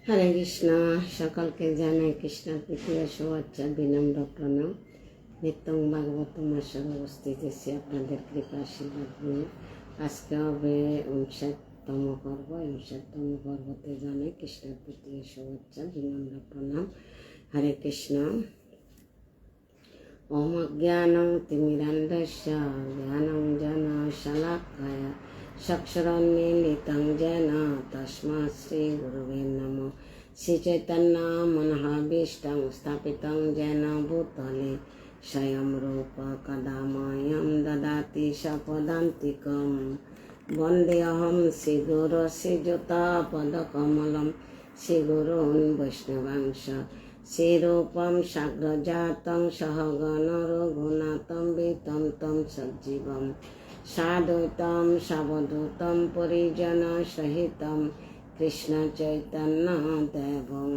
হরে কৃষ্ণ। সকলকে জানাই কৃষ্ণের প্রীতীয় শুভেচ্ছা, বিনম্র প্রণাম। নিত্যং ভাগবত মাসের উপস্থিত এসে আপনাদের কৃপা আশীর্বাদ নিয়ে আজকে হবে 59তম পর্ব। 59তম পর্বতে জানাই কৃষ্ণের প্রীতীয় শুভেচ্ছা, বিনম্র প্রণাম। হরে কৃষ্ণ। ওম অজ্ঞানং তিমিরান্ধস্য জ্ঞানঞ্জন শলাকায়া চক্ষুরুন্মীলিतं येन तस्मै श्रीगुरुवे नमः। श्रीचैतन्य मनोभीष्टं स्थापितं येन भूतले स्वयं रूप कदा मह्यं ददाति स्वपदान्तिकं। वन्देऽहं श्रीगुरो श्रीयुतपदकमलं श्रीगुरून् वैष्णवांश श्रीरूपं साग्रजातं सहगण रघुनाथं वितं तं सज्जीवम् साद्वैतं सावधूतं परिजनसहितं कृष्ण चैतन्य देवं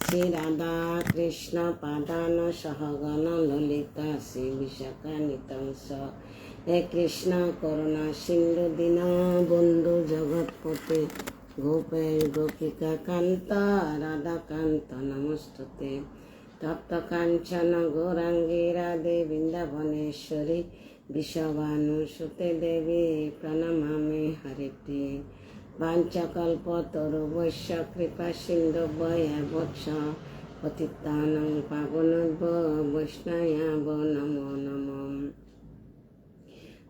श्रीराधा कृष्ण पादान सहगण ललिता श्री विशाखान्वितं स। हे कृष्ण करुणा सिंधु दीनबन्धु जगत्पते गोपेश गोपिका कान्त राधाकान्त नमस्तुते। तप्त काञ्चन गौराङ्गी राधे वृन्दावनेश्वरी विश्वभानुसुते देवी प्रणमामि हरिप्रिये। वाञ्छाकल्पतरुभ्यश्च कृपा सिन्धुभ्यश्च पतितानां पावनेभ्यो वैष्णवेभ्यो नमो नमः।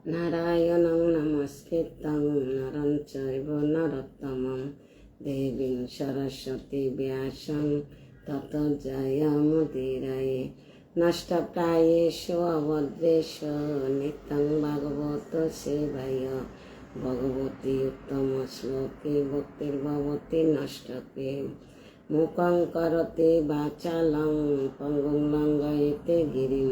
नारायणं नमस्कृतं नरं चैव नरोत्तमं देवीं सरस्वतीं व्यासं ततो जयमुदीरये। नष्टप्रायेषु अवद्येषु नित्यं भागवत सेवाय भगवती उत्तमश्लोके भक्तिर्भवति नष्टके। मुखं करोति वाचालं पङ्गुं लङ्घयते गिरिं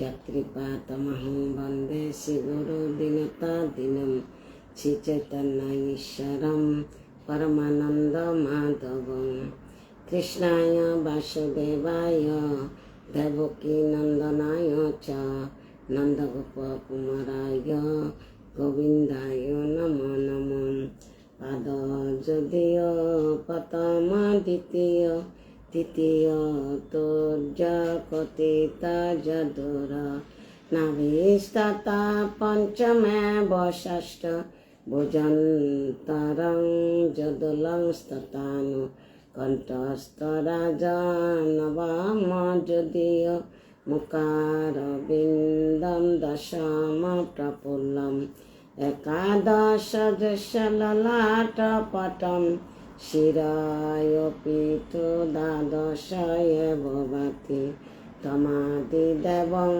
यत्कृपातमहं वन्दे श्रीगुरुदीनतादिनं श्रीचैतन्यईश्वरं परमानन्दमाधवं। कृष्णाय वासुदेवाय देवकी नंदनाय च नंदगोपकुमाराय गोविन्दाय नमो नमः। पाद यदीय प्रथम द्वितीय तृतीय तोर्जकथिता जदुर नाभिस्तथा पञ्चमेव षष्ठ भुजन्तरं जदुलंस्तथानु कण्ठस्थराजनवामजदीय मुखारविन्दं दशम प्रफुल्लम् एकादश ललाटपटं शिरायोऽपितु द्वादश एव भाति। तमादिदेवं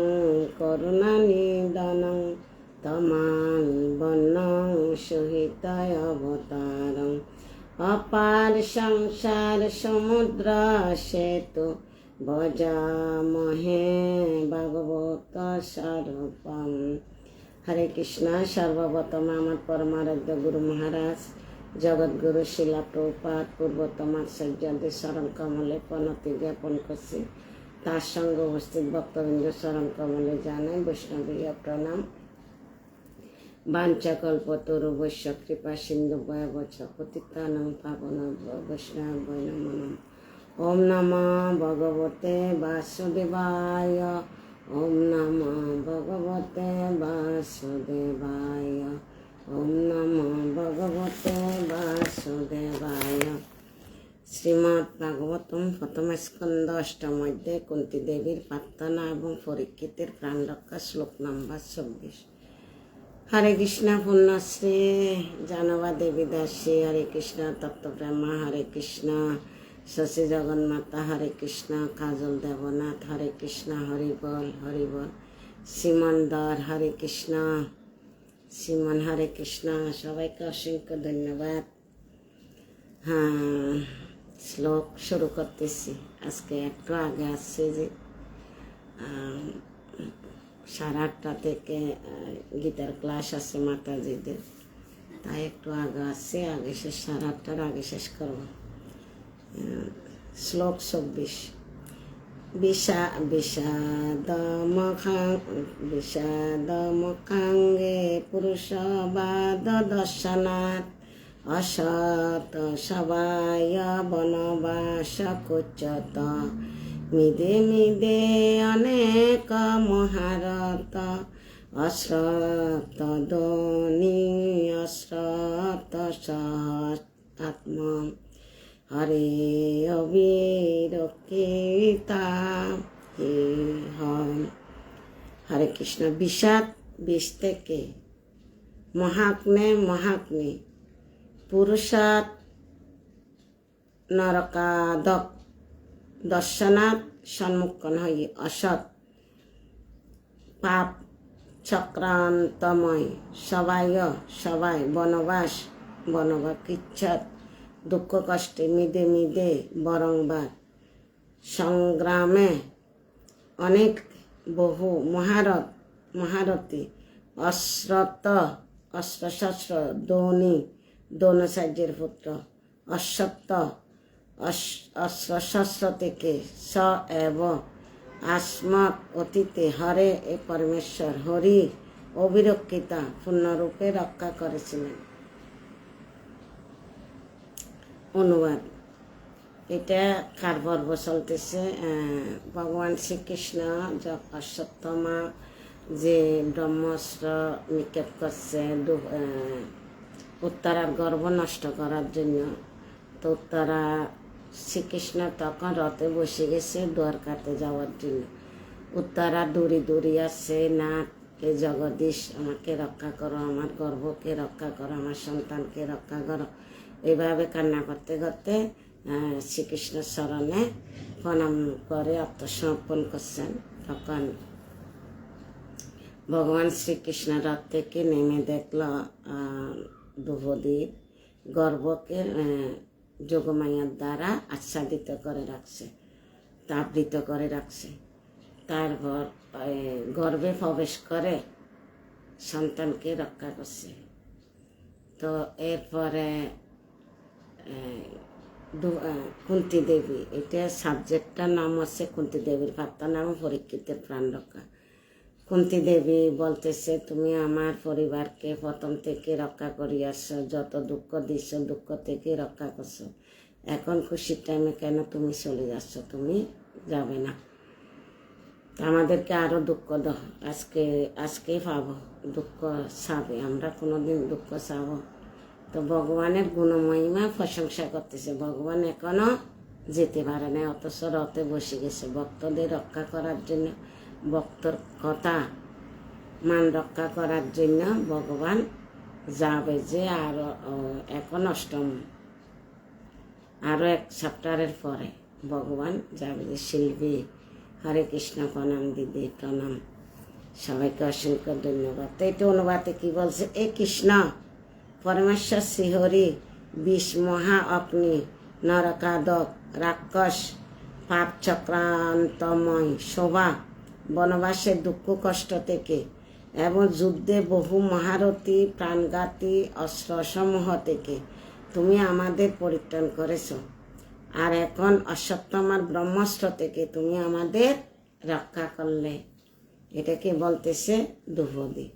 करुणानिधनं तमामि वन्नं सुहितावतारम्। अपार संसार समुद्र सेतु भजामहे भागवत स्वरूपम। हरे कृष्णा। सर्वप्रथम আমার परमाराध्य गुरु महाराज जगद्गुरु শিলা প্রভুপাদ পূর্বতম আচার্যদের শরণ কমলে প্রণতি জ্ঞাপন করছি। তার সঙ্গে উপস্থিত ভক্তবৃন্দ শরণ কমলে জানাই বৈষ্ণবীয় প্রণাম। वाञ्छाकल्पतरुभ्यश्च कृपा सिन्धुभ्यश्च पतितानां पावनेभ्यो वैष्णवेभ्यो नमो नमः। ओम नमो भगवते वासुदेवाय। ओम नमो भगवते वासुदेवाय। ओम नमो भगवते वासुदेवाय। श्रीमद् भागवतम प्रथम स्कंद अष्टम अध्याय कुंती देवीर प्रार्थना एवं परीक्षितेर प्राण रक्षा श्लोक नम्बर 24। हरे कृष्ण पुण्यश्री जानवा देवी दासी। हरे कृष्ण तत्व ब्रह्मा। हरे कृष्ण शशि जगन्माता। हरे कृष्ण काजल देवनाथ। हरे कृष्ण हरि बोल श्रीमंदर। हरे कृष्ण श्रीमन। हरे कृष्ण सबाई का असंख्य धन्यवाद। हाँ, श्लोक शुरू करते आज के एक आगे आसे 8:30 থেকে গীতার ক্লাস আছে মাতাজিদের, তাই একটু আগে আসছে। আগে শেষ 8:30 আগে শেষ করব। শ্লোক 24। বিষাদমুখাঙ্গে পুরুষবাদ দর্শনাৎ অসত সবাই বনবাস কুচ্যত মিদে মিদে অনেক মহারত অশ্রত দনি অশ্রত সহস আত্ম হরে অবিরকিতা হে হম। হরে কৃষ্ণ। বিষাদ বিষ থেকে মহাগ্নে মহাগ্নি পুরুষাৎ নরকাদক দর্শনাৎ সম্মুখীন হই অসৎ পাপ চক্রান্তময় সবাই বনবাস কিচ্ছাত দুঃখ কষ্টে মিদে মিদে বরংবার সংগ্রামে অনেক বহু মহারথী অস্ত্রশস্ত্র দ্রোণাচার্যের পুত্র অশ্বত্থ অস্ত্রশস্ত্র থেকে স এব আসমত অতীতে হরে এ পরমেশ্বর হরি অবিরক্ষিতা পূর্ণরূপে রক্ষা করেছিলেন। অনুবাদ। এটা কার পর্ব চলতেছে? ভগবান শ্রীকৃষ্ণ অশ্বত্থমা যে ব্রহ্মাস্ত্র নিক্ষেপ করছে উত্তরার গর্ভ নষ্ট করার জন্য, তো উত্তরা শ্রীকৃষ্ণ তখন রথে বসে গেছে দ্বারকাতে যাওয়ার জন্য। উত্তরা দূরে আছে, না হে জগদীশ আমাকে রক্ষা করো, আমার গর্ভকে রক্ষা করো, আমার সন্তানকে রক্ষা করো, এইভাবে কান্না করতে করতে শ্রীকৃষ্ণের চরণে প্রণাম করে আত্মসমর্পণ করছেন। তখন ভগবান শ্রীকৃষ্ণ রথ থেকে নেমে দেখল দ্রৌপদীর গর্ভকে যোগমায়ার দ্বারা আচ্ছাদিত করে রাখছে, আবৃত করে রাখছে। তারপর গর্ভে প্রবেশ করে সন্তানকে রক্ষা করছে। তো এরপরে কুন্তী দেবী, এটা সাবজেক্টটার নাম হচ্ছে কুন্তী দেবীর ভাতার নাম পরীক্ষিতের প্রাণ রক্ষা। কুন্তী দেবী বলতেছে, তুমি আমার পরিবারকে প্রথম থেকে রক্ষা করিয়াছ, যত দুঃখ দিচ্ছ দুঃখ থেকে রক্ষা করছো, এখন খুশির টাইমে কেন তুমি চলে যাচ্ছ? তুমি যাবে না, আমাদেরকে আরো দুঃখ দাও, আজকেই পাবো দুঃখ চাবে, আমরা কোনোদিন দুঃখ চাবো? তো ভগবানের গুণমহিমা প্রশংসা করতেছে। ভগবান এখনো যেতে পারে না, অথচ রথে বসে গেছে ভক্তদের রক্ষা করার জন্য, ভক্তর কথা মান রক্ষা করার জন্য ভগবান যাবে। যে আরো এখন অষ্টম, আরো এক চ্যাপ্টারের পরে ভগবান যাবে যে শিল্পী। হরে কৃষ্ণ। প্রণাম দিদি, প্রণাম সবাইকে, অসংখ্য ধন্যবাদ। তো এটা অনুবাদে কি বলছে? এ কৃষ্ণ পরমেশ্বর শ্রীহরি বিষ মহা অগ্নি নরকাদক রাক্ষস পাপ চক্রান্তময় শোভা বনবাসের দুঃখ কষ্ট থেকে এবং যুদ্ধে বহু মহারথী প্রাণঘাতী অস্ত্রসমূহ থেকে তুমি আমাদের পরিত্রাণ করেছ, আর এখন অশ্বত্থমার ব্রহ্মাস্ত্র থেকে তুমি আমাদের রক্ষা করলে। এটাকে বলতেছে দ্রৌপদী,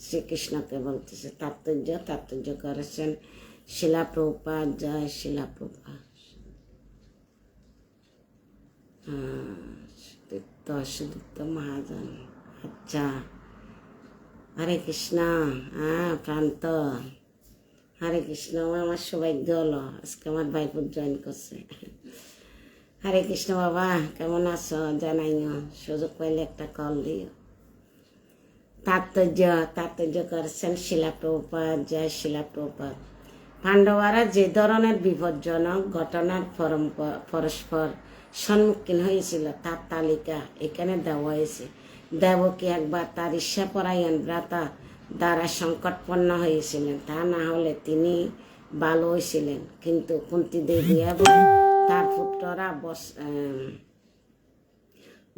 শ্রীকৃষ্ণকে বলতেছে। তাৎপর্য করেছেন শিলা প্রভুপাদ। জয় শিলা প্রভুপাদ। সুদীপ্ত মহাজন। আচ্ছা, হরে কৃষ্ণ। প্রান্ত হরে কৃষ্ণ। আমার সৌভাগ্য হলো আজকে আমার ভাইপুর জয়েন করছে। হরে কৃষ্ণ। বাবা কেমন আছো জানাইও, সুযোগ পাইলে একটা কল দিও। তাৎপর্য করেছেন শিলা প্রভুপাদ। জয় শিলা প্রভুপাদ। পাণ্ডবরা যে ধরনের বিপজ্জনক ঘটনার পরস্পর সম্মুখীন হয়েছিল তার তালিকা এখানে দেওয়া হয়েছে। দেবকী একবার তার ঈর্ষাপরায়ণ ভ্রাতা দ্বারা সংকটপন্ন হয়েছিলেন, তা না হলে তিনি ভালো হয়েছিলেন। কিন্তু কুন্তী দেবী এবং তার পুত্ররা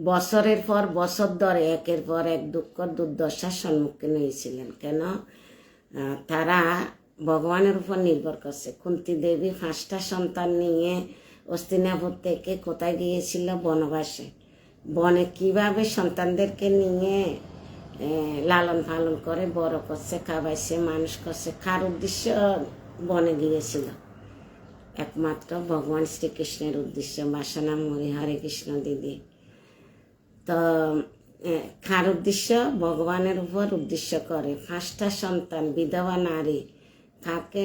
বছরের পর বছর ধরে একের পর এক দুঃখ দুর্দশার সম্মুখীন হয়েছিলেন। কেন? তারা ভগবানের উপর নির্ভর করছে। কুন্তী দেবী 5টা সন্তান নিয়ে হস্তিনাপুর থেকে কোথায় গিয়েছিল? বনবাসে। বনে কিভাবে সন্তানদেরকে নিয়ে লালন পালন করে বড় করছে, খাওয়াইছে, মানুষ করছে, কার উদ্দেশ্য বনে গিয়েছিল একমাত্র ভগবান শ্রীকৃষ্ণের উদ্দেশ্যে। বাসনা মরি হরে কৃষ্ণ দিদি। তো কার উদ্দেশ্য? ভগবানের উপর উদ্দেশ্য করে। 5টা সন্তান, বিধবা নারী, তাকে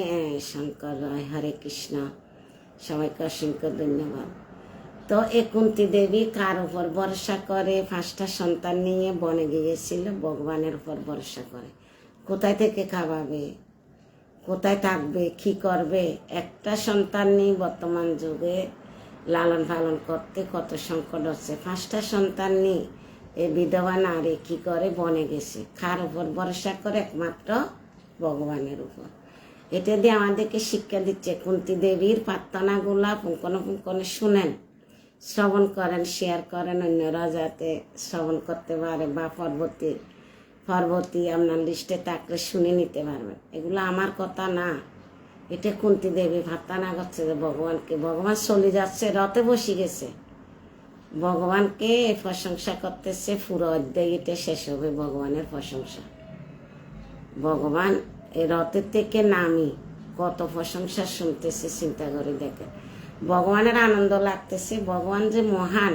শঙ্কর রায় হরে কৃষ্ণ। সবাইকে অসংখ্য ধন্যবাদ। তো এই কুন্তী দেবী কার উপর ভরসা করে? 5টা সন্তান নিয়ে বনে গিয়েছিল, ভগবানের উপর ভরসা করে। কোথায় থেকে খাওয়াবে, কোথায় থাকবে, কি করবে? একটা সন্তান নিয়ে বর্তমান যুগে লালন পালন করতে কত সংকট হচ্ছে। 5টা সন্তান নিয়ে এই বিধবা নারী কি করে? বনে গেছে। কার উপর ভরসা করে? একমাত্র ভগবানের উপর। এটা দিয়ে আমাদেরকে শিক্ষা দিচ্ছে। কুন্তী দেবীর প্রার্থনাগুলা পুঙ্খানুপুঙ্খনে শুনেন, শ্রবণ করেন, শেয়ার করেন, অন্যরা যাতে শ্রবণ করতে পারে, বা পরবর্তী আপনার লিস্টে থাকলে শুনে নিতে পারবেন। এগুলো আমার কথা না, এটা কুন্তী দেবী প্রার্থনা করছে যে ভগবানকে। ভগবান চলে যাচ্ছে, রথে বসে গেছে, ভগবানকে প্রশংসা করতেছে। পুরো অধ্যায় এটা শেষ হবে ভগবানের প্রশংসা। ভগবান এই রথের থেকে নামি কত প্রশংসা শুনতেছে, চিন্তা করে দেখে। ভগবানের আনন্দ লাগতেছে। ভগবান যে মহান,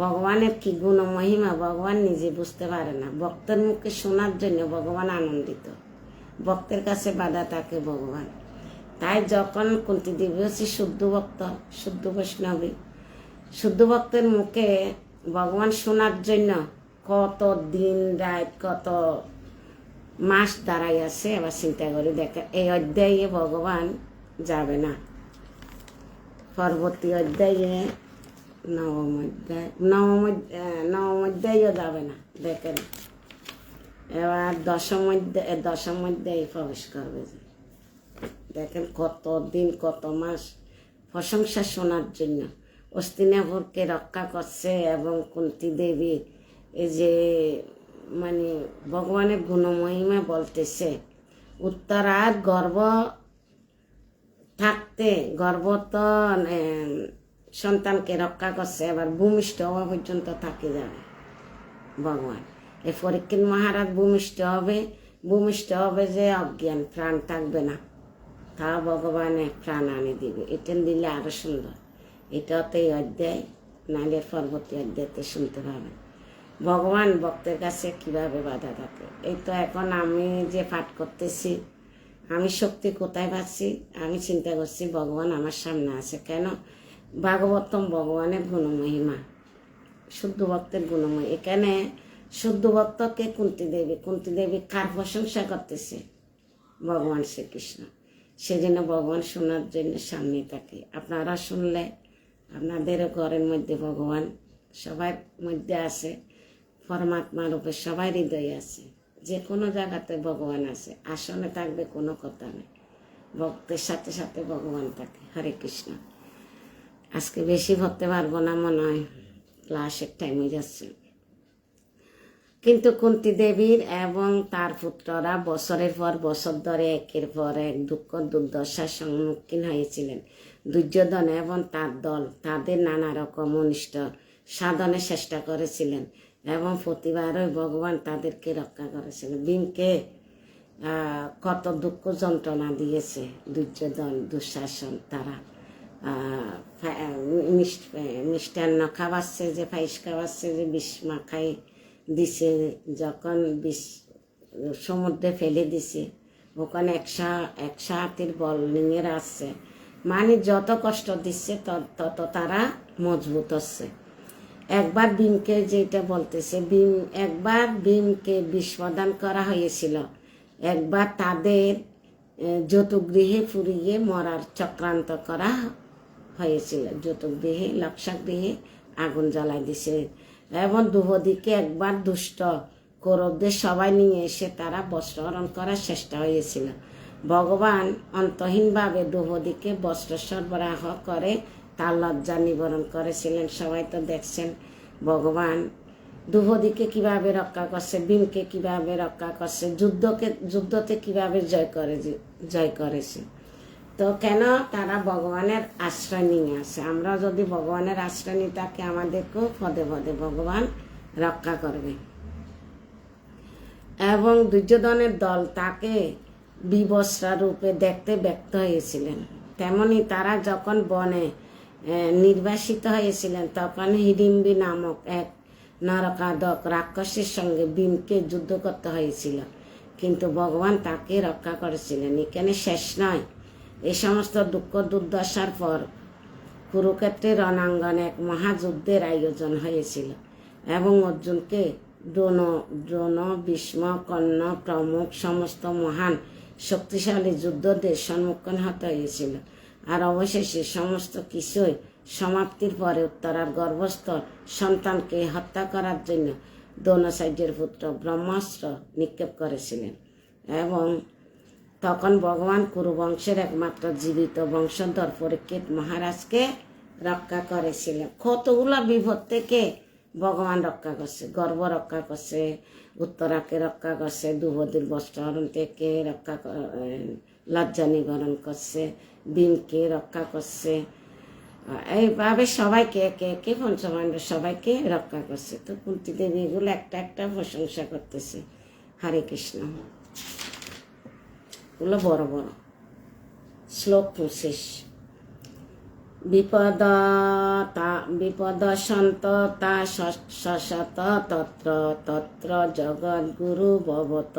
ভগবানের কি গুণ মহিমা ভগবান নিজে বুঝতে পারে না। ভক্তের মুখে শোনার জন্য ভগবান আনন্দিত, ভক্তের কাছে বাধা থাকে ভগবান। তাই যখন কুন্তী দেবী হচ্ছে শুদ্ধ ভক্ত, শুদ্ধ বৈষ্ণবী, শুদ্ধ ভক্তের মুখে ভগবান শোনার জন্য কত দিন রাত, কত মাস দাঁড়াই আছে। এবার চিন্তা করে দেখে, এই অধ্যায়ে ভগবান যাবে না। পরবর্তী অধ্যায়ে নবম অধ্যায়ও যাবে না। দেখেন এবার দশম অধ্যায়ে প্রবেশ করবে। দেখেন কত দিন, কত মাস প্রশংসা শোনার জন্য হস্তিনাপুরকে রক্ষা করছে। এবং কুন্তী দেবী এই যে মানে ভগবানের গুণমহিমা বলতেছে। উত্তরার গর্ভ থাকতে গর্ভত সন্তানকে রক্ষা করছে, এবার ভূমিষ্ঠ হওয়া পর্যন্ত থাকে যাবে ভগবান। এই পরীক্ষিত মহারাজ ভূমিষ্ঠ হবে যে অজ্ঞান, প্রাণ থাকবে না, তা ভগবানে প্রাণ আনি দিবে। এটা দিলে আরো সুন্দর। এটাতে এই অধ্যায়, নাহলে পরবর্তী অধ্যায়তে শুনতে পাবেন ভগবান ভক্তের কাছে কিভাবে বাধা থাকে। এই তো এখন আমি যে পাঠ করতেছি, আমি শক্তি কোথায় পাচ্ছি? আমি চিন্তা করছি ভগবান আমার সামনে আছে। কেন? ভাগবতম ভগবানের গুণমহিমা, শুদ্ধ ভক্তের গুণময়। এখানে শুদ্ধ ভক্তকে কুন্তী দেবী কার প্রশংসা করতেছে? ভগবান শ্রীকৃষ্ণ। সেজন্য ভগবান শোনার জন্য সামনে থাকে। আপনারা শুনলে আপনাদেরও ঘরের মধ্যে ভগবান সবার মধ্যে আছে, পরমাত্মা রূপে সবাই হৃদয়ে আছে। যে কোনো জায়গাতে ভগবান আছে, আসনে থাকবে কোনো কথা নেই। ভক্তের সাথে সাথে ভগবান থাকে। হরে কৃষ্ণ। আজকে বেশি ভরতে পারবো না মনে হয়, ক্লাসের টাইম হয়ে যাচ্ছে। কিন্তু কুন্তী দেবীর এবং তার পুত্ররা বছরের পর বছর ধরে একের পর এক দুঃখ দুর্দশার সম্মুখীন হয়েছিলেন। দুর্যোধন এবং তার দল তাদের নানা রকম অনিষ্ট সাধনের চেষ্টা করেছিলেন, এবং প্রতিবারই ভগবান তাদেরকে রক্ষা করেছিলেন। ভীমকে কত দুঃখ যন্ত্রণা দিয়েছে দুর্যোধন, দুঃশাসন। তারা মিষ্টান্ন খাওয়াচ্ছে, যে পায়েস খাওয়াচ্ছে, যে বিষ মাখাই দিছে, যখন বিষ সমুদ্রে ফেলে দিছে, ওখানে 100 হাতির বল নিয়ে আসছে। মানে যত কষ্ট দিচ্ছে তত তারা মজবুত হচ্ছে। একবার ভীমকে যেটা বলতেছে, একবার ভীমকে বিষ প্রদান করা হয়েছিল। একবার তাদের যতগৃহে পুড়িয়ে মরার চক্রান্ত করা হয়েছিল। যতগৃহে, লক্ষাগৃহে আগুন জ্বালাই দিছে। এবং দুহদিকে একবার দুষ্ট কৌরবদের সবাই নিয়ে এসে তারা বস্ত্রহরণ করার চেষ্টা হয়েছিল। ভগবান অন্তহীনভাবে দুহদিকে বস্ত্র সরবরাহ করে তার লজ্জা নিবারণ করেছিলেন। সবাই তো দেখছেন ভগবান দুহদিকে কিভাবে রক্ষা করছে, ভীমকে কিভাবে রক্ষা করছে, যুদ্ধতে কিভাবে জয় করেছে। তো কেন? তারা ভগবানের আশ্রয় নিয়ে আসে। আমরা যদি ভগবানের আশ্রয় নিই, তাকে আমাদেরকেও পদে পদে ভগবান রক্ষা করবে। এবং দুর্যোধনের দল তাকে বিবস্ত্রা রূপে দেখতে ব্যক্ত হয়েছিলেন। তেমনি তারা যখন বনে নির্বাসিত হয়েছিলেন তখন হিড়িম্বি নামক এক নরকাদক রাক্ষসের সঙ্গে ভীমকে যুদ্ধ করতে হয়েছিল, কিন্তু ভগবান তাকে রক্ষা করেছিলেন। এখানে শেষ নয়, এই সমস্ত দুঃখ দুর্দশার পর কুরুক্ষেত্রের রণাঙ্গনে এক মহাযুদ্ধের আয়োজন হয়েছিল এবং অর্জুনকে দ্রোণ, ভীষ্ম, কর্ণ প্রমুখ সমস্ত মহান শক্তিশালী যুদ্ধদের সম্মুখীন হতে হয়েছিল। আর অবশেষে সমস্ত কিছুই সমাপ্তির পরে উত্তরার গর্ভস্থ সন্তানকে হত্যা করার জন্য দ্রোণাচার্যের পুত্র ব্রহ্মাস্ত্র নিক্ষেপ করেছিলেন এবং তখন ভগবান কুরুবংশের একমাত্র জীবিত বংশধর পরীক্ষিত মহারাজকে রক্ষা করেছিলেন। কতগুলো বিপদ থেকে ভগবান রক্ষা করছে, গর্ভ রক্ষা করছে, উত্তরাকে রক্ষা করছে, দ্রৌপদীর বস্ত্রহরণ থেকে রক্ষা, লজ্জা নিবারণ করছে, ভীমকে রক্ষা করছে, এইভাবে সবাইকে একে একে পঞ্চপাণ্ডব সবাইকে রক্ষা করছে। তো কুন্তী দেবী এগুলো একটা একটা প্রশংসা করতেছে। হরে কৃষ্ণ। এগুলো বড় বড় শ্লোক শেষ। বিপদ সন্ত তা শশত তত্র তত্র জগদ্গুরু ভবত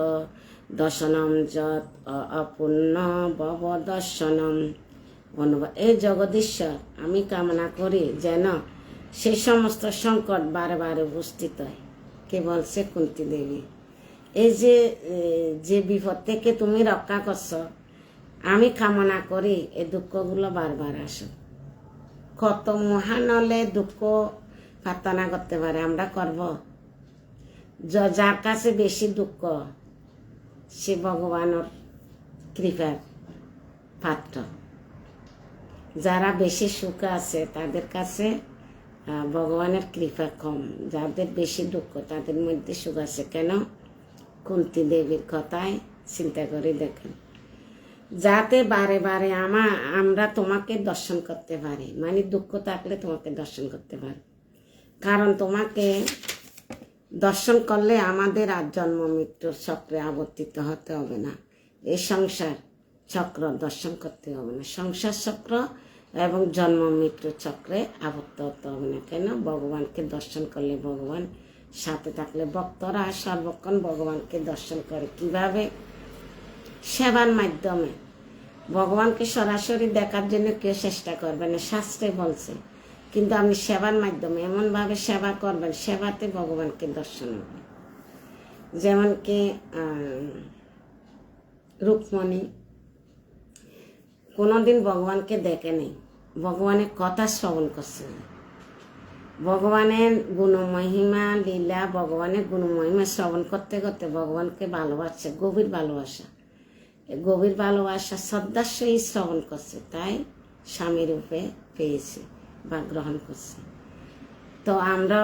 দর্শনম যৎ অপূর্ণ ভব দর্শনম। অনুবাদ: এই জগদীশ্বর, আমি কামনা করি যেন সেই সমস্ত সংকট বারে বারে উপস্থিত হয়। কে বলছে? কুন্তী দেবী। এই যে বিপদ থেকে তুমি রক্ষা করছো, আমি কামনা করি এই দুঃখগুলো বারবার আসো। কত মহান হলে দুঃখ প্রার্থনা করতে পারে, আমরা করব? যার কাছে বেশি দুঃখ সে ভগবানের কৃপার পাত্র। যারা বেশি সুখ আছে তাদের কাছে ভগবানের কৃপা কম। যাদের বেশি দুঃখ তাদের মধ্যে সুখ আছে। কেন? কুন্তী দেবীর কথায় চিন্তা করে দেখেন। যাতে বারে বারে আমরা তোমাকে দর্শন করতে পারি, মানে দুঃখ থাকলে তোমাকে দর্শন করতে পারি। কারণ তোমাকে দর্শন করলে আমাদের আর জন্ম মৃত্যুর চক্রে আবর্তিত হতে হবে না। এই সংসার চক্র দর্শন করতে হবে না। সংসার চক্র এবং জন্ম মৃত্যুর চক্রে আবদ্ধ হতে হবে না। কেন? ভগবানকে দর্শন করলে, ভগবান সাথে থাকলে, ভক্তরা সর্বক্ষণ ভগবানকে দর্শন করে। কিভাবে? সেবার মাধ্যমে। ভগবানকে সরাসরি দেখার জন্য কেউ চেষ্টা করবে না, শাস্ত্রে বলছে। কিন্তু আপনি সেবার মাধ্যমে এমনভাবে সেবা করবেন, সেবাতে ভগবানকে দর্শন হবে। যেমন কি রুক্মণী কোনোদিন ভগবানকে দেখে নেই, ভগবানের কথা শ্রবণ করছে। ভগবানের গুণমহিমা লীলা, ভগবানের গুণমহিমা শ্রবণ করতে করতে ভগবানকে ভালোবাসছে, গভীর ভালোবাসা। গভীর ভালোবাসা শ্রদ্ধার সহিত শ্রবণ করছে, তাই স্বামী রূপে পেয়েছে বা গ্রহণ করছে। তো আমরা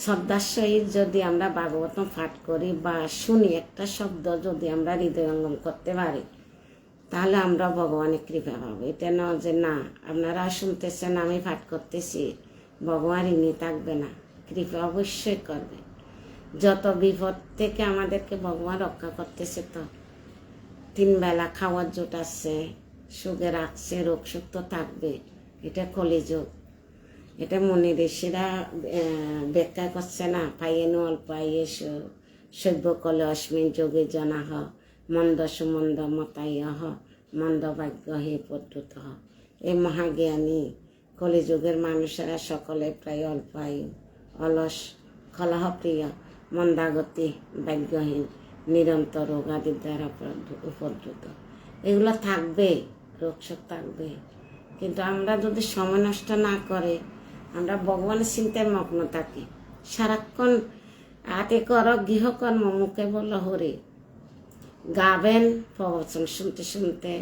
শ্রদ্ধার সহিত যদি আমরা ভাগবতম পাঠ করি বা শুনি, একটা শব্দ যদি আমরা হৃদয়ঙ্গম করতে পারি, তাহলে আমরা ভগবানের কৃপা পাবো। এটা না যে না আপনারা শুনতেছেন আমি পাঠ করতেছি, ভগবান ইনি থাকবে না, কৃপা অবশ্যই করবে। যত বিপদ থেকে আমাদেরকে ভগবান রক্ষা করতেছে, তো 3 বেলা খাওয়ার জোট আছে, সুখে রাখছে, রোগ সুখ তো থাকবে। এটা কলিযুগ। এটা মুনি ঋষিরা ব্যাখ্যা করছে না, পাইয়েনু অল্প আইয়েসু সভ্য কলে অস্মিন যোগে জনাহ মন্দ সুমন্দ মতাইহ মন্দ ভাগ্য হে পদ্যুত। এই মহাজ্ঞানী কলিযুগের মানুষেরা সকলে প্রায় অল্প আয়ু, অলস, কলহপ্রিয়, মন্দাগতি, ভাগ্যহীন, নিরন্তর রোগাদির দ্বারা উপদ্রুত। এগুলো থাকবে, রোগশোক থাকবে। কিন্তু আমরা যদি সময় নষ্ট না করে আমরা ভগবানের চিন্তায় মগ্ন থাকি, সারাক্ষণ হাতে কর গৃহকর্ম, মুখে বলো হরে, গাবেন, প্রবচন শুনতে শুনতে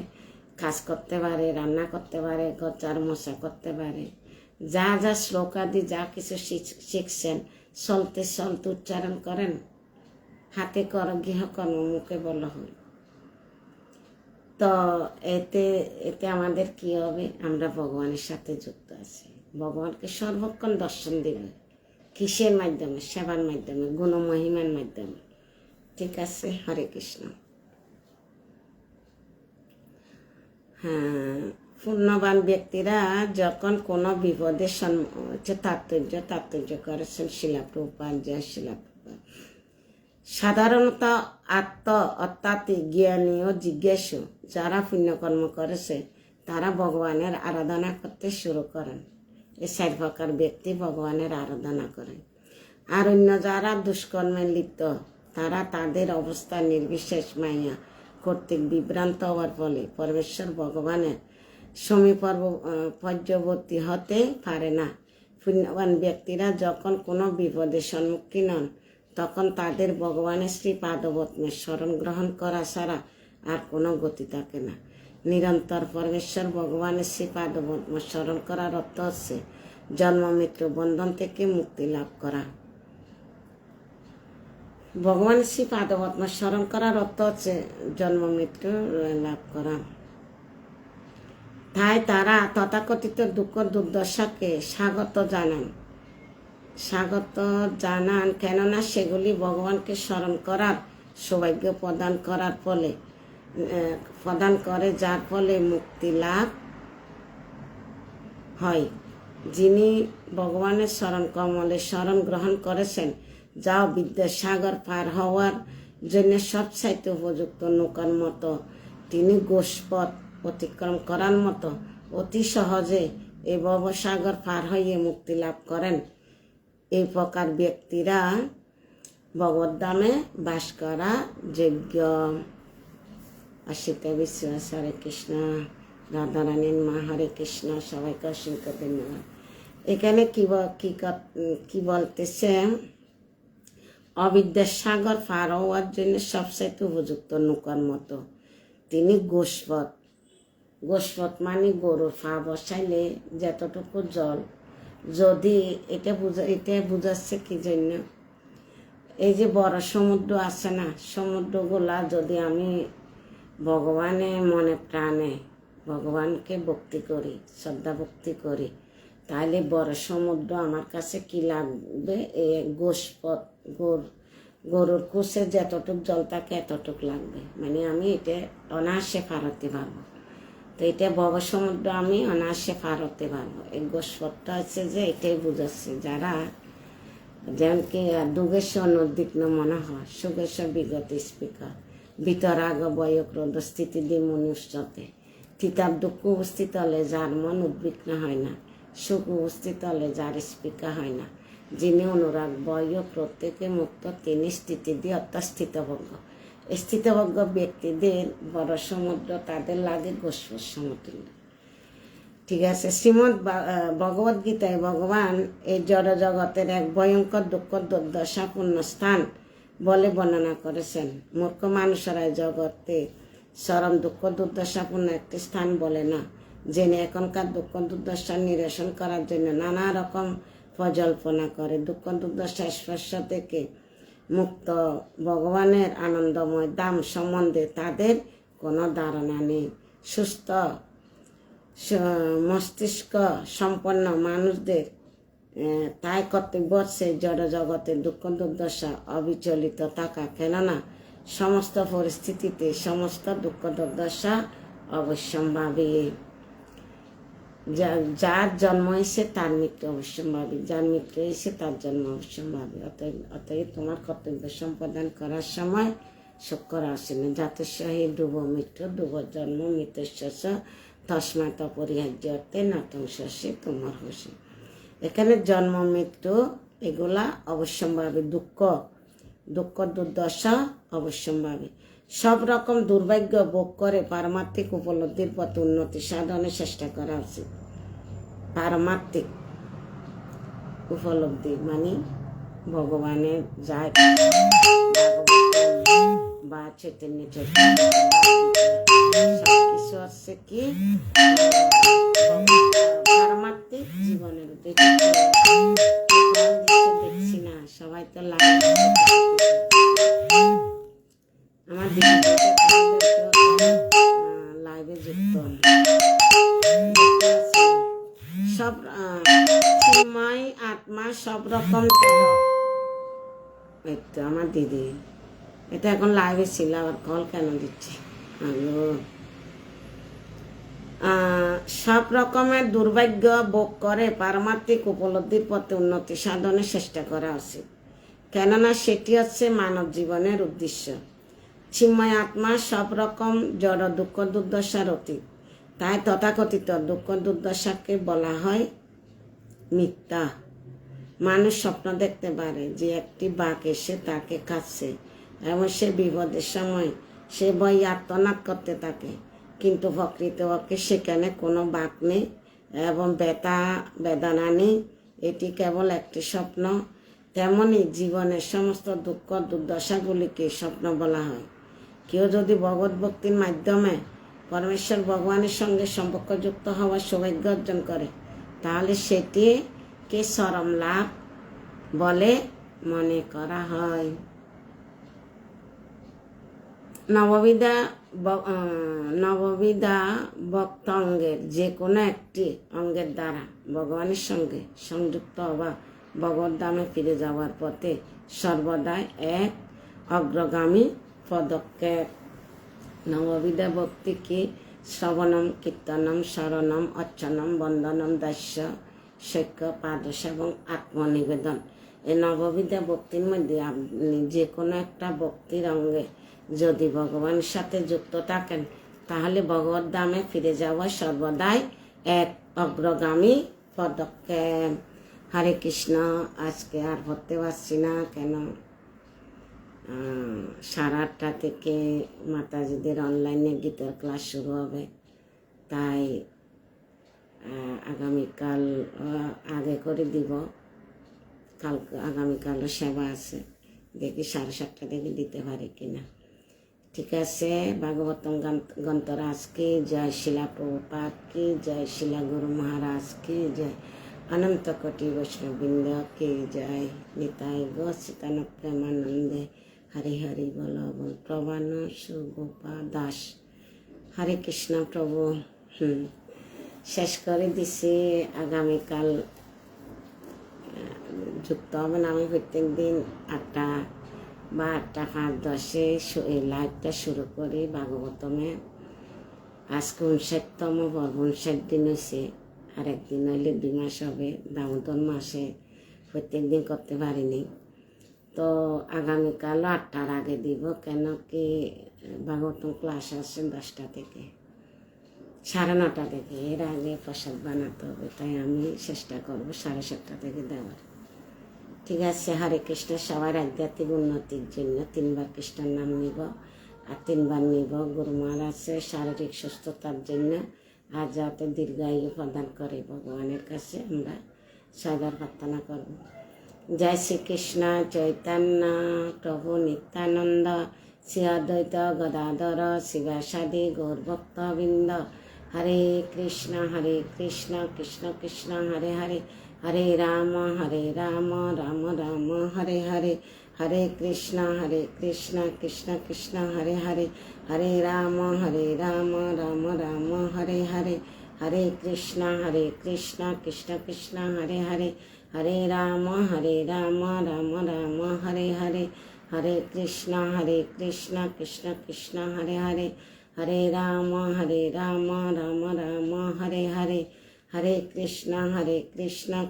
কাজ করতে পারে, রান্না করতে পারে, গচার মশা করতে পারে, যা যা শ্লোকাদি যা কিছু শিখছেন চলতে চলতে উচ্চারণ করেন, হাতে কর গৃহকর্ম, মুখে বলো হরে। তো এতে আমাদের কি হবে? আমরা ভগবানের সাথে যুক্ত আছি। ভগবানকে সর্বক্ষণ দর্শন দিবে। কিসের মাধ্যমে? সেবার মাধ্যমে, গুণমহিমার মাধ্যমে। ঠিক আছে? হরে কৃষ্ণ। হ্যাঁ, পুণ্যবান ব্যক্তিরা যখন কোনো বিপদের তাৎপর্য করেছেন শিলা প্রভুপাদ, জয় শিলা প্রভুপাদ। সাধারণত অর্থাৎ জ্ঞানী ও জিজ্ঞাসু যারা পুণ্যকর্ম করেছে তারা ভগবানের আরাধনা করতে শুরু করেন। এই 4 প্রকার ব্যক্তি ভগবানের আরাধনা করেন। আর অন্য যারা দুষ্কর্মে লিপ্ত তারা তাদের অবস্থা নির্বিশেষ মায়া কর্তৃক বিভ্রান্ত হওয়ার ফলে পরমেশ্বর ভগবানের পর্যবর্তী হতে পারে না। পুণ্যবান ব্যক্তিরা যখন কোনো বিপদের সম্মুখীন হন তখন তাদের ভগবানের শ্রী পাদপদ্মের শরণ গ্রহণ করা ছাড়া আর কোনো গতি থাকে না। নিরন্তর পরমেশ্বর ভগবানের শ্রী পাদপদ্ম স্মরণ করার অর্থ হচ্ছে জন্ম মৃত্যু বন্ধন থেকে মুক্তি লাভ করা। ভগবানের শ্রী পাদপদ্ম স্মরণ করার অর্থ হচ্ছে জন্ম মৃত্যু লাভ করা। তাই তারা তথাকথিত দুঃখ দুর্দশাকে স্বাগত জানান কেননা সেগুলি ভগবানকে স্মরণ করার সৌভাগ্য প্রদান করে, যার ফলে মুক্তি লাভ হয়। যিনি ভগবানের শরণ গ্রহণ করেছেন, যা বিদ্যার সাগর পার হওয়ার জন্য সবচাইতে উপযুক্ত নৌকার মতো, তিনি গোষ্পথ অতিক্রম করার মতো অতি সহজে এই ভবসাগর পার হইয়ে মুক্তি লাভ করেন। এই প্রকার ব্যক্তিরা ভগবদ্ধামে বাস করা যোগ্য। অসিত বিশ্বাস। হরে কৃষ্ণ। রাধারানীর মা। হরে কৃষ্ণ। সবাইকে অসংখ্য ধন্যবাদ। এখানে কি বলতেছে, অবিদ্যার সাগর পার হওয়ার জন্য সবচাইতে উপযুক্ত নৌকার মতো তিনি গোষ্পথ মানে গরুর পা বসাইলে যতটুকু জল, যদি এটা বুঝাচ্ছে কি জন্য, এই যে বড় সমুদ্র আছে না, সমুদ্রগুলা যদি আমি ভগবানের মনে প্রাণে ভগবানকে ভক্তি করি, শ্রদ্ধা ভক্তি করি, তাহলে বড় সমুদ্র আমার কাছে কি লাগবে, এই গোষ্পথ গরুর কুশে যতটুক জল থাকে এতটুক লাগবে, মানে আমি এটা অনায়াসে পার হতে পারবো। তো এটা ভব সমুদ্র আমি অনায়াসে পার হতে পারবো। এই গোষ্পথটা হচ্ছে যে এটাই বুঝাচ্ছে, যারা যেমন কি দুগেশ্বর নদীগ্ন মনে হয়, সুগেশ্বর বিগত স্পিকার বিতরাগ বয় ক্রোধ স্থিতি দি মনুষ্যতে তিতাব দুঃখ উপস্থিত হলে যার মন উদ্বিগ্ন হয় না, সুখ উপস্থিত হলে যার স্পিকা হয় না, যিনি অনুরাগ বয় ক্রোধ থেকে মুক্ত তিনি স্থিতিদি অর্থাৎ স্থিতভজ্ঞ ব্যক্তিদের বড় সমুদ্র তাদের লাগে গোষ্পথ সমতুল্য। ঠিক আছে। শ্রীমদ্ ভগবদ গীতায় ভগবান এই জড় জগতের এক ভয়ঙ্কর দুঃখ দুর্দশাপূর্ণ স্থান বলে বর্ণনা করেছেন। মূর্খ মানুষেরা জগতে চরম দুঃখ দুর্দশাপূর্ণ একটি স্থান বলে না, জেনে এখনকার দুঃখ দুর্দশা নিরসন করার জন্য নানা রকম প্রজল্পনা করে। দুঃখ দুর্দশা স্পর্শ থেকে মুক্ত ভগবানের আনন্দময় ধাম সম্বন্ধে তাদের কোনো ধারণা নেই। সুস্থ মস্তিষ্ক সম্পন্ন মানুষদের তাই কর্তব্য হচ্ছে জড় জগতের দুঃখ দুর্দশা অবিচলিত থাকা, কেননা সমস্ত পরিস্থিতিতে সমস্ত দুঃখ দুর্দশা অবশ্যম্ভাবী। যার জন্ম হয়েছে তার মৃত্যু অবশ্যম্ভাবী, যার মৃত্যু হয়েছে তার জন্ম অবশ্যম্ভাবী। অতএব তোমার কর্তব্য সম্পাদন করার সময় শক্কর আসেনি। জাতস্য হি ডুব মৃত্যু ডুব জন্ম মৃত্যুশ্চ তস্মাৎ অপরিহার্য অর্থে নতংসে তোমার হসে। এখানে জন্ম মৃত্যু এগুলা অবশ্যম্ভাবী, দুঃখ দুর্দশা অবশ্যম্ভাবী। সব রকম দুর্ভাগ্য ভোগ করে পারমার্থিক উপলব্ধির পথ উন্নতি সাধনের চেষ্টা করা উচিত। পারমার্থিক উপলব্ধি মানে ভগবানের যায় বা চৈতন্য সবকিছু হচ্ছে কি পারমার্থিক জীবনের দেখছি না, সবাই তো আমার লাইভে যুক্ত সব সময় আত্মা সব রকম। এই তো আমার দিদি, এটা এখন লাইভে ছিল, আবার কল কেন দিচ্ছে? হ্যালো সব রকমের দুর্ভাগ্য ভোগ করে পারমার্থিক উপলব্ধির পথে উন্নতি সাধনের চেষ্টা করা উচিত, কেননা সেটি হচ্ছে মানব জীবনের উদ্দেশ্য। চিন্ময় আত্মা সব রকম জড় দুঃখ দুর্দশার অতীত, তাই তথাকথিত দুঃখ দুর্দশাকে বলা হয় মিথ্যা। মানুষ স্বপ্ন দেখতে পারে যে একটি বাঘ এসে তাকে খাচ্ছে এবং সে বিপদের সময় সে ভয় আর্তনাদ করতে থাকে, কিন্তু প্রকৃতপক্ষে সেখানে কোনো বাঘ নেই এবং বেদনা নেই, এটি কেবল একটি স্বপ্ন। তেমনি জীবনের সমস্ত দুঃখ দুর্দশাগুলিকে স্বপ্ন বলা হয়। কেউ যদি ভগবত ভক্তির মাধ্যমে পরমেশ্বর ভগবানের সঙ্গে সম্পর্কযুক্ত হওয়ার সৌভাগ্য অর্জন করে, তাহলে সেটিকে চরম লাভ বলে মনে করা হয়। নববিধা ভক্ত অঙ্গের যে কোনো একটি অঙ্গের দ্বারা ভগবানের সঙ্গে সংযুক্ত হওয়া ভগবত ধামে ফিরে যাওয়ার পথে সর্বদাই এক অগ্রগামী পদক্ষেপ। নববিধা ভক্তি কি? শ্রবণম, কীর্তনম, শরণম, অর্চনম, বন্দনম, দাস্য, সৈক্য, পাদশ এবং আত্মনিবেদন। এই নববিধা ভক্তির মধ্যে আপনি যে কোনো একটা ভক্তির অঙ্গে যদি ভগবানের সাথে যুক্ত থাকেন, তাহলে ভগবত ধামে ফিরে যাওয়া সর্বদাই এক অগ্রগামী পদক্ষেপ। হরে কৃষ্ণ। আজকে আর পড়তে পারছি না, কেন 8:30 থেকে মাতাজিদের অনলাইনে গীতার ক্লাস শুরু হবে, তাই আগামীকাল আগে করে দিব। আগামীকালও সেবা আছে, দেখি 7:30 থেকে দিতে পারি কিনা। ঠিক আছে। ভাগবতম গ্রন্থরাজ কি জয়, শিলা প্রভুপাদ কি জয়, শিলা গুরু মহারাজ কি জয়, অনন্ত কোটি বৈষ্ণববৃন্দ কি জয়, নিতাই গো চিতান প্রেমানন্দে হরি হরি বল বল প্রবান সুগোপা দাস। হরে কৃষ্ণ প্রভু। শেষ করে দিছি। আগামীকাল যুক্ত হবেন। আমি প্রত্যেক দিন 8টা বা 8:05 এই লাইভটা শুরু করি ভাগবতমে। আজকে 59তম পর্ব, 59 দিন হয়েছে। আর একদিন হইলে 2 মাস হবে। দামোদর মাসে প্রত্যেক দিন করতে পারিনি, তো আগামীকালও 8টার আগে দিব। কেন কি ভাগবতম ক্লাস আসছে 10টা থেকে, 9:30 থেকে। এর আগে প্রসাদ বানাতে হবে, তাই আমি চেষ্টা করবো 7:30 থেকে দেওয়ার। ঠিক আছে। হরে কৃষ্ণ। সবার আধ্যাত্মিক উন্নতির জন্য 3বার কৃষ্ণের নাম নিব, আর 3বার নিব গুরু মহারাজের শারীরিক সুস্থতার জন্য, আর যাতে দীর্ঘায়ু প্রদান করে ভগবানের কাছে আমরা 6বার প্রার্থনা করব। জয় শ্রীকৃষ্ণ চৈতন্য প্রভু নিত্যানন্দ, শ্রী অদ্বৈত গদাধর শিবাসাদি গৌরভক্তবৃন্দ। হরে কৃষ্ণ কৃষ্ণ কৃষ্ণ হরে হরে, হরে রাম রাম রাম হরে হরে, হরে কৃষ্ণ কৃষ্ণ কৃষ্ণ হরে হরে, হরে রাম রাম রাম হরে হরে, হরে কৃষ্ণ কৃষ্ণ কৃষ্ণ হরে হরে, হরে রাম রাম রাম হরে হরে, হরে কৃষ্ণ কৃষ্ণ কৃষ্ণ হরে হরে, হরে রাম রাম রাম হরে হরে, হরে কৃষ্ণ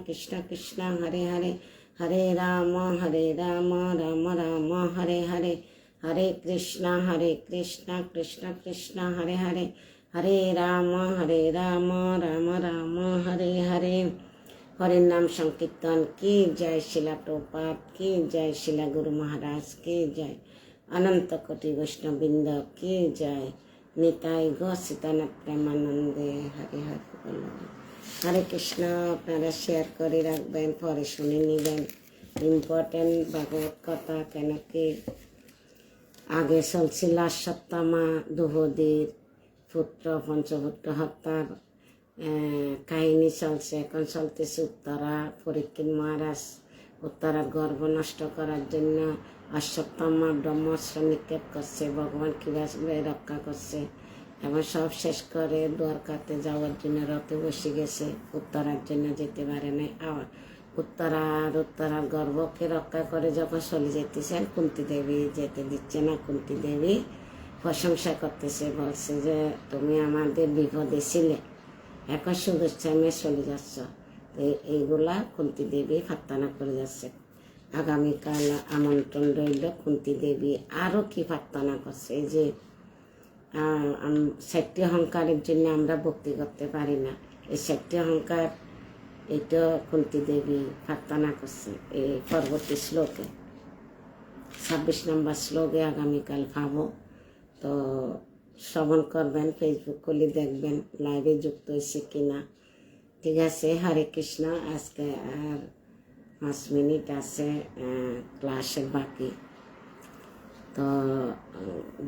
কৃষ্ণ কৃষ্ণ হরে হরে, হরে রাম রাম রাম হরে হরে, হরে কৃষ্ণ কৃষ্ণ কৃষ্ণ হরে হরে, হরে রাম রাম রাম হরে হরে। হরে নাম সংকীর্তন কি জয়, শিলা প্রভুপাদ কি জয়, শিলা গুরু মহারাজ কি জয়, অনন্ত কোটি বৈষ্ণববৃন্দ কি জয়, নিতাই গো চিতানাথ প্রেমানন্দে হরে হরে বল। হরে কৃষ্ণ। আপনারা শেয়ার করে রাখবেন, পরে শুনে নেবেন। ইম্পর্টেন্ট ভাগবত কথা। কেন কি আগে চলছিল অশ্বত্থামা দ্রৌপদীর পুত্র পঞ্চপুত্র হত্যার কাহিনী চলছে, এখন চলতেছে উত্তরা। পরীক্ষিত মহারাজ উত্তরার গর্ভ নষ্ট করার জন্য অশ্বত্থামা ব্রহ্মাস্ত্র নিক্ষেপ করছে, ভগবান কীভাবে রক্ষা করছে, এবং সব শেষ করে দ্বারকাতে যাওয়ার জন্য রথে বসে গেছে, উত্তরার জন্য যেতে পারে নাই। আবার উত্তরার গর্ভকে রক্ষা করে যখন চলে যেতেছেন, কুন্তী দেবী যেতে দিচ্ছে না। কুন্তী দেবী প্রশংসা করতেছে, বলছে যে তুমি আমাদের বিপদে ছিলে, এখন শুভেচ্ছা নিয়ে চলে যাচ্ছ। এইগুলা কুন্তী দেবী প্রার্থনা করে যাচ্ছে। আগামীকাল আমন্ত্রণ রইল। কুন্তী দেবী আরও কি প্রার্থনা করছে, এই যে শক্তি অহংকারের জন্য আমরা ভক্তি করতে পারি না, এই শক্তি অহংকার এটা কুন্তী দেবী প্রার্থনা করছে এই পরবর্তী শ্লোকে, 26 নম্বর শ্লোকে আগামীকাল পাবো। তো শ্রবণ করবেন, ফেসবুক খুলে দেখবেন লাইভে যুক্ত হয়েছে কিনা। ঠিক আছে, হরে কৃষ্ণ। আজকে আর 5 মিনিট আছে ক্লাসের বাকি। তো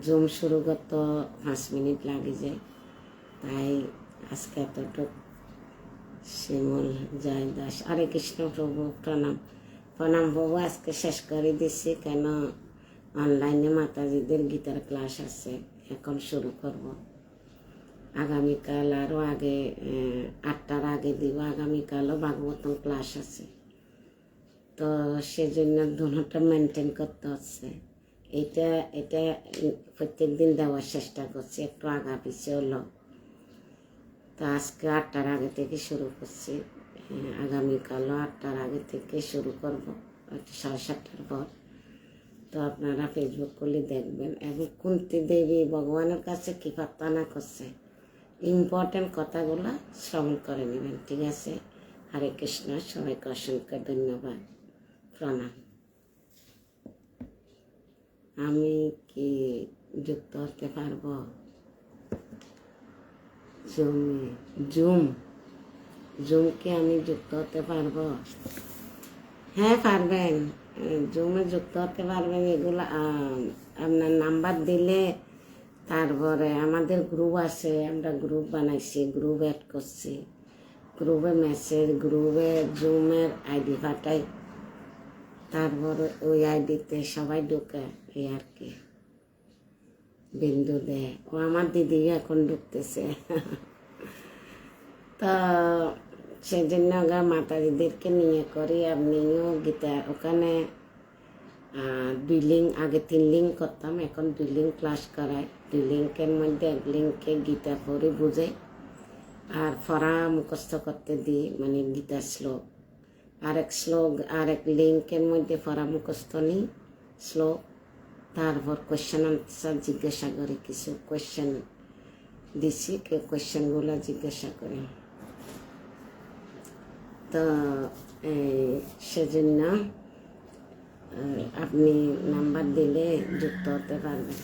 জুম শুরু করতে 5 মিনিট লাগে যায়, তাই আজকে এতটুক। শিমুল জয় দাস, হরে কৃষ্ণ প্রভু, প্রণাম প্রণাম প্রভু। আজকে শেষ করে দিচ্ছি, কেন অনলাইনে মাতাজিদের গীতার ক্লাস আছে, এখন শুরু করব। আগামীকাল আরও আগে 8টার আগে দিব। আগামীকালও ভাগবতম ক্লাস আছে, তো সেজন্য দুটোটা মেনটেন করতে হচ্ছে। এটা প্রত্যেক দিন দেওয়ার চেষ্টা করছি, একটু আগা পিছিয়ে হলো। তো আজকে 8টার আগে থেকে শুরু করছি, আগামীকালও 8টার আগে থেকে শুরু করব, 7:30টার পর। তো আপনারা ফেসবুক করলে দেখবেন। এবং কুন্তী দেবী ভগবানের কাছে কী প্রার্থনা করছে, ইম্পর্টেন্ট কথাগুলো শ্রবণ করে নেবেন। ঠিক আছে, হরে কৃষ্ণ। সবাইকে অসংখ্য ধন্যবাদ, প্রণাম। আমি কি যুক্ত হতে পারবো জুমকে আমি যুক্ত হতে পারবো? হ্যাঁ পারবেন, জুমে যুক্ত হতে পারবেন। এগুলো আপনার নাম্বার দিলে, তারপরে আমাদের গ্রুপ আছে, আমরা গ্রুপ বানাইছি, গ্রুপ অ্যাড করছি, গ্রুপে মেসেজ, গ্রুপে জুমের আইডি পাঠাই, তারপরে ওই আইডিতে সবাই ঢুকে, এই আর কি। বিন্দু দেয়, ও আমার দিদি এখন ঢুকতেছে। তো সেজন্য মাতাজিদেরকে নিয়ে করি। আপনিও গীতা ওখানে 2 লিঙ্ক, আগে 3 লিঙ্ক করতাম, এখন 2 লিঙ্ক ক্লাস করাই। 2 লিঙ্কের মধ্যে 1 লিঙ্কে গীতা পড়ে বুঝে আর পড়া মুখস্থ করতে দিই, মানে গীতা শ্লোক। আরেক লিঙ্কের মধ্যে পড়া মুখস্থ নিই শ্লোক, তারপর কোয়েশ্চেন আনসার জিজ্ঞাসা করি। কিছু কোয়েশ্চেন দিছি, কোয়েশ্চেনগুলো জিজ্ঞাসা করি। তো সেজন্য আপনি নাম্বার দিলে যুক্ত হতে পারবেন।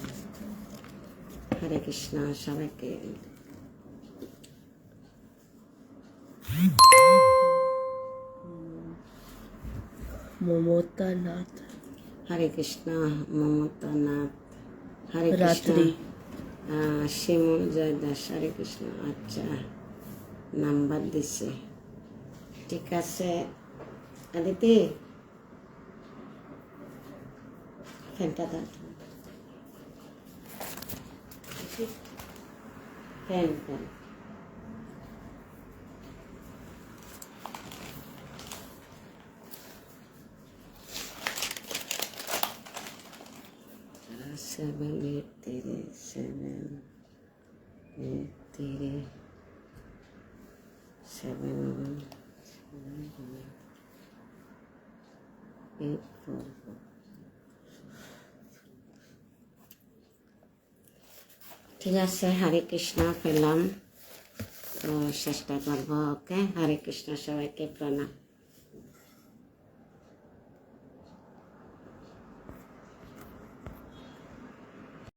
হরে কৃষ্ণ সবাইকে। মমতা নাথ, হরে কৃষ্ণ মমতা নাথ, হরে কৃষ্ণ শিমুল জয় দাস, হরে কৃষ্ণ। আচ্ছা, নাম্বার দিছে, ঠিক আছে। আদিতি ফ্যানটা দাও, ফ্যান। 7 8 3 7 8 3 7 8 4 4। ঠিক আছে, হরে কৃষ্ণ পেলাম, তো চেষ্টা করবো। ওকে, হরে কৃষ্ণ, সবাইকে প্রণাম।